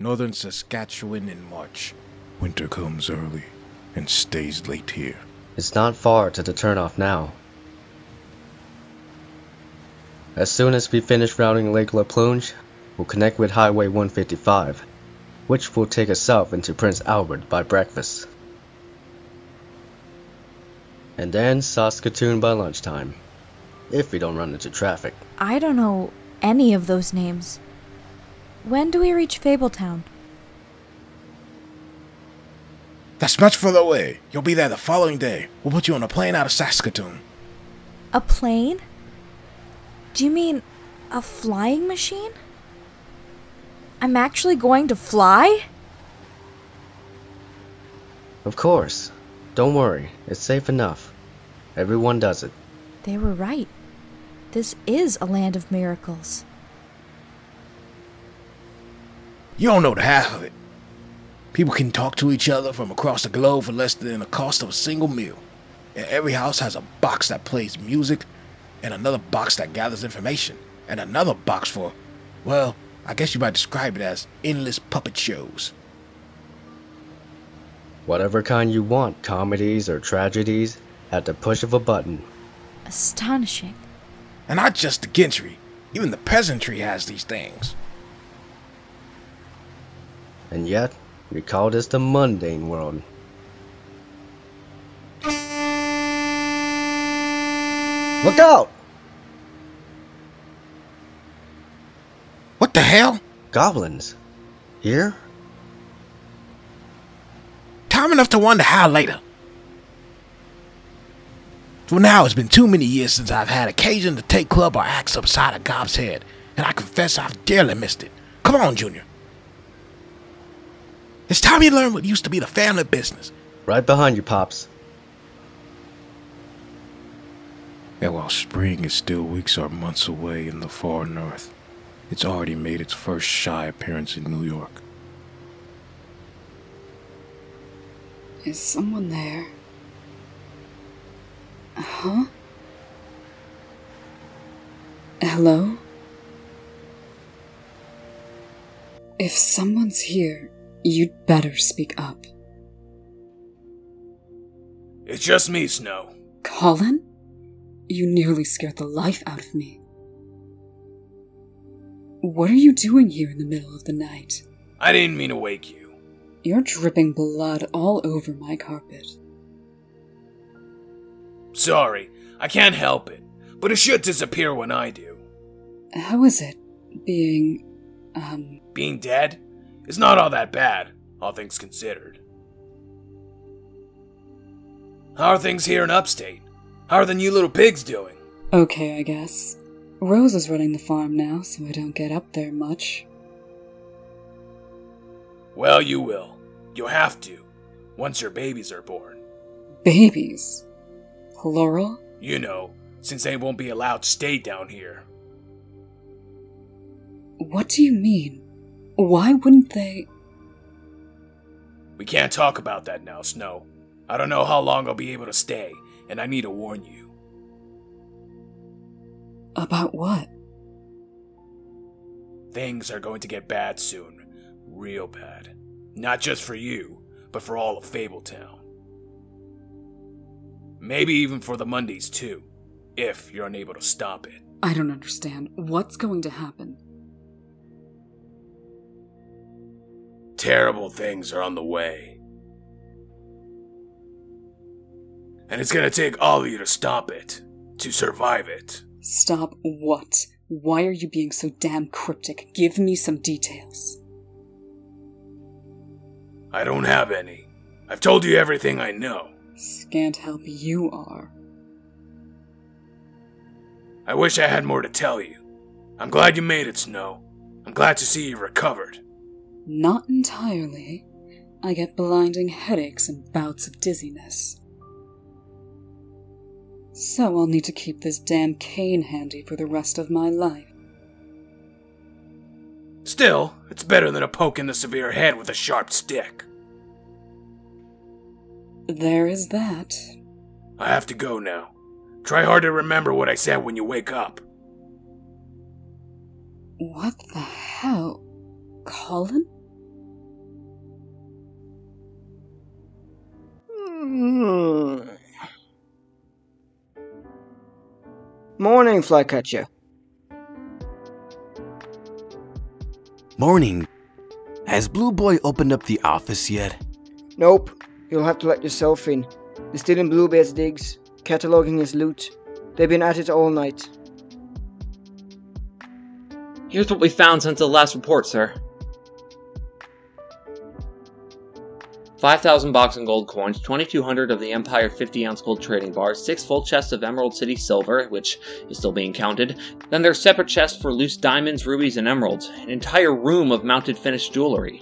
Northern Saskatchewan in March. Winter comes early and stays late here. It's not far to the turnoff now. As soon as we finish routing Lake La Plonge, we'll connect with Highway 155, which will take us south into Prince Albert by breakfast. And then Saskatoon by lunchtime, if we don't run into traffic. I don't know any of those names. When do we reach Fabletown? That's much further away. You'll be there the following day. We'll put you on a plane out of Saskatoon. A plane? Do you mean a flying machine? I'm actually going to fly? Of course. Don't worry, it's safe enough. Everyone does it. They were right. This is a land of miracles. You don't know the half of it. People can talk to each other from across the globe for less than the cost of a single meal. And every house has a box that plays music, and another box that gathers information, and another box for, well, I guess you might describe it as endless puppet shows. Whatever kind you want, comedies or tragedies, at the push of a button. Astonishing. And not just the gentry, even the peasantry has these things. And yet, we call this the mundane world. Look out! What the hell? Goblins. Here? Time enough to wonder how later. For now, it's been too many years since I've had occasion to take club or axe upside a gob's head, and I confess I've dearly missed it. Come on, Junior. It's time you learn what used to be the family business. Right behind you, Pops. And while spring is still weeks or months away in the far north, it's already made its first shy appearance in New York. Is someone there? Huh? Hello? If someone's here, you'd better speak up. It's just me, Snow. Colin? You nearly scared the life out of me. What are you doing here in the middle of the night? I didn't mean to wake you. You're dripping blood all over my carpet. Sorry, I can't help it, but it should disappear when I do. How is it, being, Being dead? It's not all that bad, all things considered. How are things here in Upstate? How are the new little pigs doing? Okay, I guess. Rose is running the farm now, so I don't get up there much. Well, you will. You'll have to, once your babies are born. Babies? Plural? You know, since they won't be allowed to stay down here. What do you mean? Why wouldn't they? We can't talk about that now, Snow. I don't know how long I'll be able to stay, and I need to warn you. About what? Things are going to get bad soon. Real bad. Not just for you, but for all of Fabletown. Maybe even for the Mondays too, if you're unable to stop it. I don't understand. What's going to happen? Terrible things are on the way. And it's gonna take all of you to stop it. To survive it. Stop what? Why are you being so damn cryptic? Give me some details. I don't have any. I've told you everything I know. Scant help you are. I wish I had more to tell you. I'm glad you made it, Snow. I'm glad to see you recovered. Not entirely. I get blinding headaches and bouts of dizziness. So I'll need to keep this damn cane handy for the rest of my life. Still, it's better than a poke in the severe head with a sharp stick. There is that. I have to go now. Try hard to remember what I said when you wake up. What the hell? Colin? Morning, Flycatcher. Morning. Has Blue Boy opened up the office yet? Nope. You'll have to let yourself in. They're still in Bluebeard's digs, cataloguing his loot. They've been at it all night. Here's what we found since the last report, sir. 5,000 Boxing gold coins, 2,200 of the Empire 50-ounce gold trading bars, 6 full chests of Emerald City silver, which is still being counted. Then there's separate chests for loose diamonds, rubies, and emeralds. An entire room of mounted finished jewelry.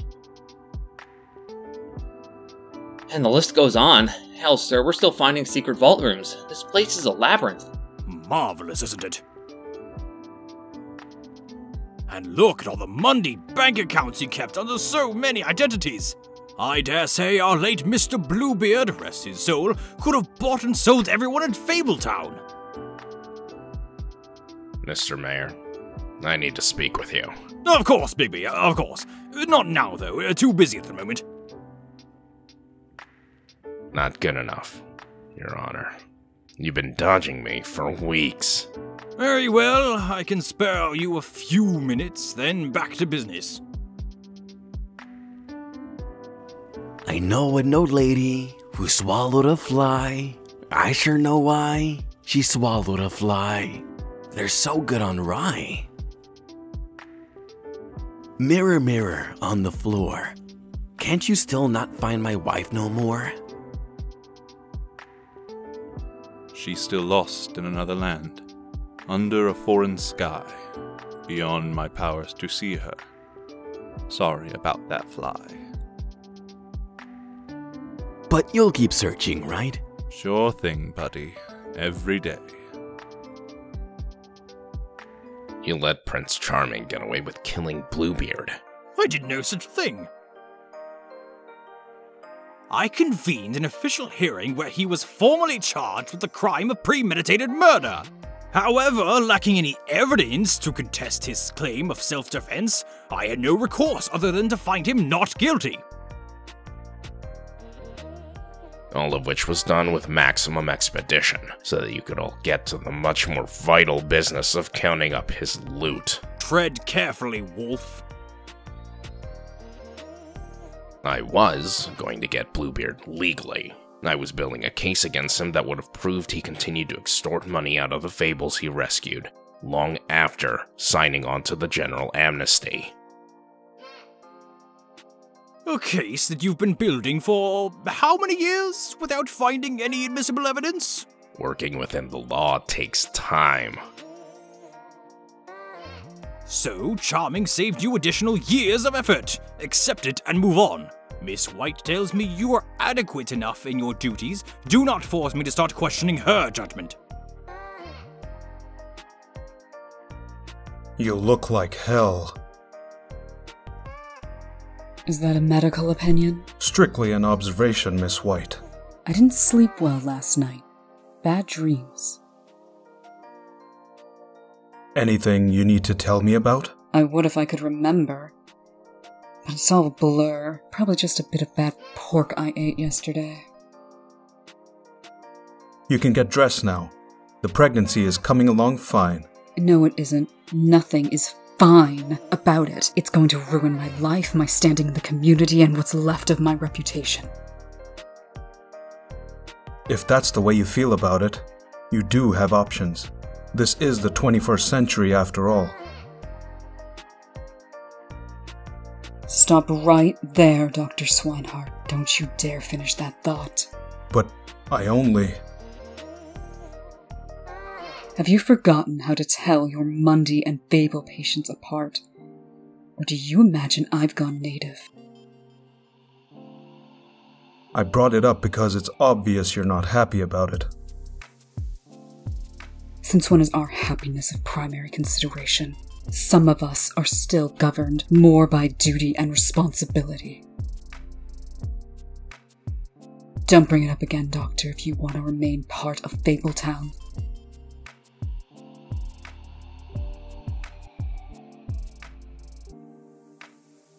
And the list goes on. Hell, sir, we're still finding secret vault rooms. This place is a labyrinth. Marvelous, isn't it? And look at all the Monday bank accounts he kept under so many identities. I dare say our late Mr. Bluebeard, rest his soul, could have bought and sold everyone in Fabletown. Mr. Mayor, I need to speak with you. Of course, Bigby, of course. Not now, though. Too busy at the moment. Not good enough, Your Honor. You've been dodging me for weeks. Very well, I can spare you a few minutes, then back to business. I know an old lady who swallowed a fly. I sure know why she swallowed a fly. They're so good on rye. Mirror, mirror on the floor, can't you still not find my wife no more? She's still lost in another land, under a foreign sky, beyond my powers to see her. Sorry about that fly. But you'll keep searching, right? Sure thing, buddy. Every day. You let Prince Charming get away with killing Bluebeard. I did no such thing. I convened an official hearing where he was formally charged with the crime of premeditated murder. However, lacking any evidence to contest his claim of self-defense, I had no recourse other than to find him not guilty. All of which was done with maximum expedition, so that you could all get to the much more vital business of counting up his loot. Tread carefully, Wolf. I was going to get Bluebeard legally. I was building a case against him that would have proved he continued to extort money out of the Fables he rescued, long after signing on to the general amnesty. A case that you've been building for how many years without finding any admissible evidence? Working within the law takes time. So, Charming saved you additional years of effort. Accept it and move on. Miss White tells me you are adequate enough in your duties. Do not force me to start questioning her judgment. You look like hell. Is that a medical opinion? Strictly an observation, Miss White. I didn't sleep well last night. Bad dreams. Anything you need to tell me about? I would if I could remember. But it's all a blur. Probably just a bit of bad pork I ate yesterday. You can get dressed now. The pregnancy is coming along fine. No, it isn't. Nothing is fine about it. It's going to ruin my life, my standing in the community, and what's left of my reputation. If that's the way you feel about it, you do have options. This is the 21st century after all. Stop right there, Dr. Swineheart. Don't you dare finish that thought. But I only... Have you forgotten how to tell your Mundy and Fable patients apart? Or do you imagine I've gone native? I brought it up because it's obvious you're not happy about it. Since when is our happiness of primary consideration? Some of us are still governed more by duty and responsibility. Don't bring it up again, Doctor, if you want to remain part of Fabletown.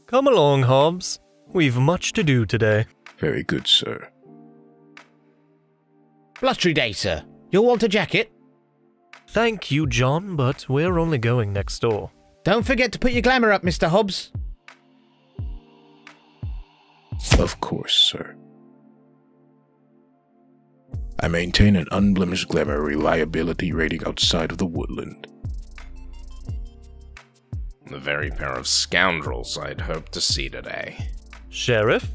Come along, Hobbs. We've much to do today. Very good, sir. Blustery day, sir. You'll want a jacket? Thank you, John, but we're only going next door. Don't forget to put your glamour up, Mr. Hobbs. Of course, sir. I maintain an unblemished glamour reliability rating outside of the woodland. The very pair of scoundrels I'd hoped to see today. Sheriff?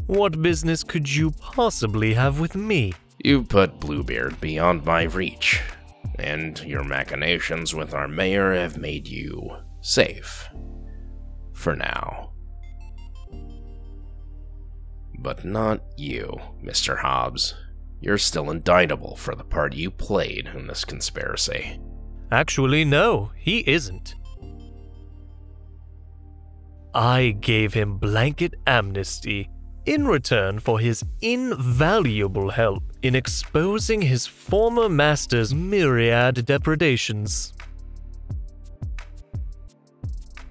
What business could you possibly have with me? You put Bluebeard beyond my reach, and your machinations with our mayor have made you safe. For now. But not you, Mr. Hobbs. You're still indictable for the part you played in this conspiracy. Actually, no, he isn't. I gave him blanket amnesty in return for his invaluable help in exposing his former master's myriad depredations.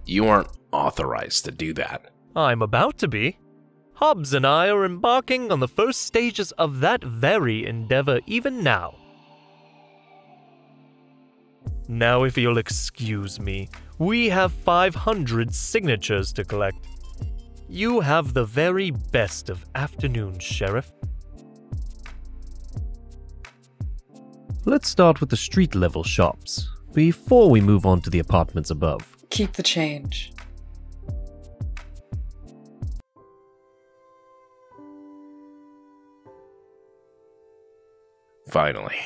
You aren't authorized to do that. I'm about to be. Hobbs and I are embarking on the first stages of that very endeavor even now. Now, if you'll excuse me, we have 500 signatures to collect. You have the very best of afternoons, Sheriff. Let's start with the street-level shops, before we move on to the apartments above. Keep the change. Finally.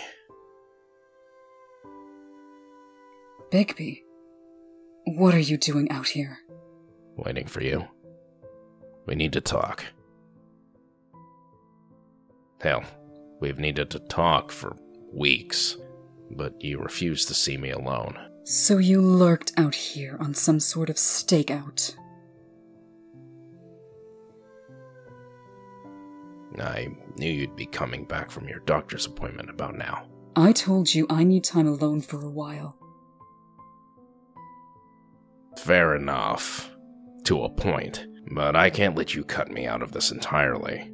Bigby, what are you doing out here? Waiting for you. We need to talk. Hell, we've needed to talk for weeks, but you refuse to see me alone. So you lurked out here on some sort of stakeout. I knew you'd be coming back from your doctor's appointment about now. I told you I need time alone for a while. Fair enough. To a point. But I can't let you cut me out of this entirely.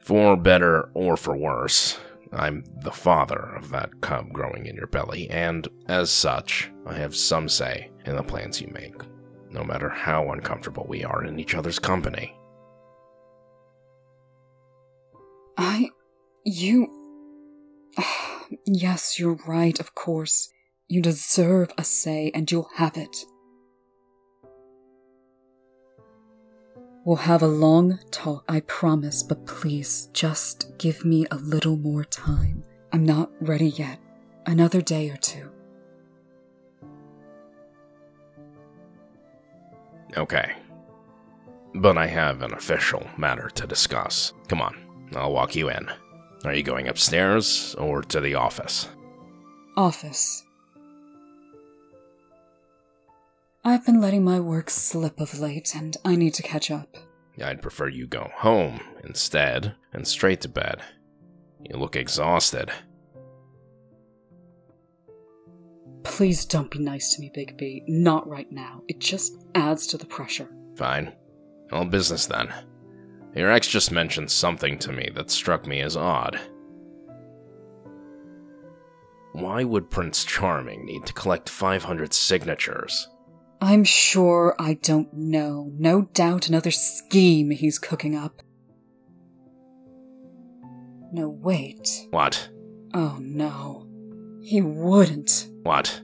For better or for worse, I'm the father of that cub growing in your belly, and as such, I have some say in the plans you make, no matter how uncomfortable we are in each other's company. Yes, you're right, of course. You deserve a say, and you'll have it. We'll have a long talk, I promise, but please, just give me a little more time. I'm not ready yet. Another day or two. Okay. But I have an official matter to discuss. Come on, I'll walk you in. Are you going upstairs or to the office? Office. I've been letting my work slip of late, and I need to catch up. I'd prefer you go home instead, and straight to bed. You look exhausted. Please don't be nice to me, Bigby. Not right now. It just adds to the pressure. Fine. All business then. Your ex just mentioned something to me that struck me as odd. Why would Prince Charming need to collect 500 signatures? I'm sure I don't know. No doubt another scheme he's cooking up. No, wait. What? Oh no. He wouldn't. What?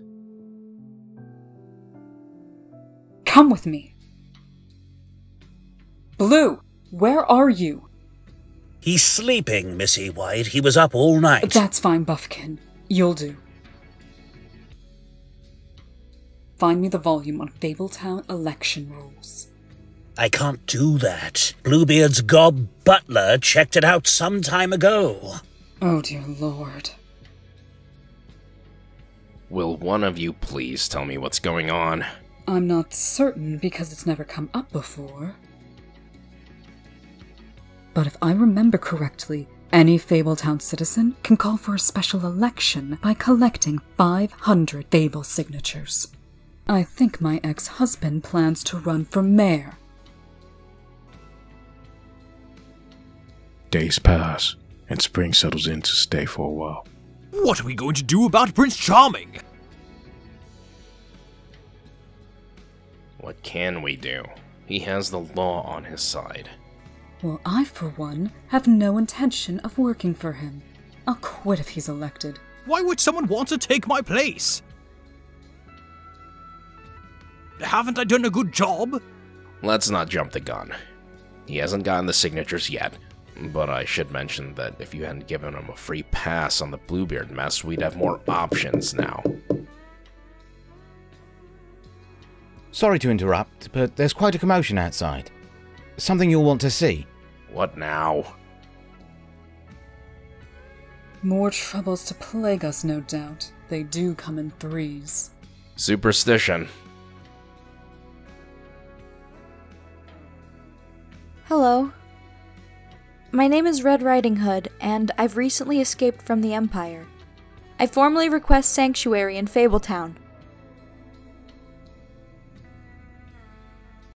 Come with me. Blue, where are you? He's sleeping, Missy White. He was up all night. That's fine, Bufkin. You'll do. Find me the volume on Fabletown election rules. I can't do that. Bluebeard's gob butler checked it out some time ago. Oh, dear Lord. Will one of you please tell me what's going on? I'm not certain because it's never come up before. But if I remember correctly, any Fabletown citizen can call for a special election by collecting 500 Fable signatures. I think my ex-husband plans to run for mayor. Days pass, and spring settles in to stay for a while. What are we going to do about Prince Charming? What can we do? He has the law on his side. Well, I, for one, have no intention of working for him. I'll quit if he's elected. Why would someone want to take my place? Haven't I done a good job? Let's not jump the gun. He hasn't gotten the signatures yet, but I should mention that if you hadn't given him a free pass on the Bluebeard mess, we'd have more options now. Sorry to interrupt, but there's quite a commotion outside. Something you'll want to see. What now? More troubles to plague us, no doubt. They do come in threes. Superstition. Hello. My name is Red Riding Hood, and I've recently escaped from the Empire. I formally request sanctuary in Fabletown.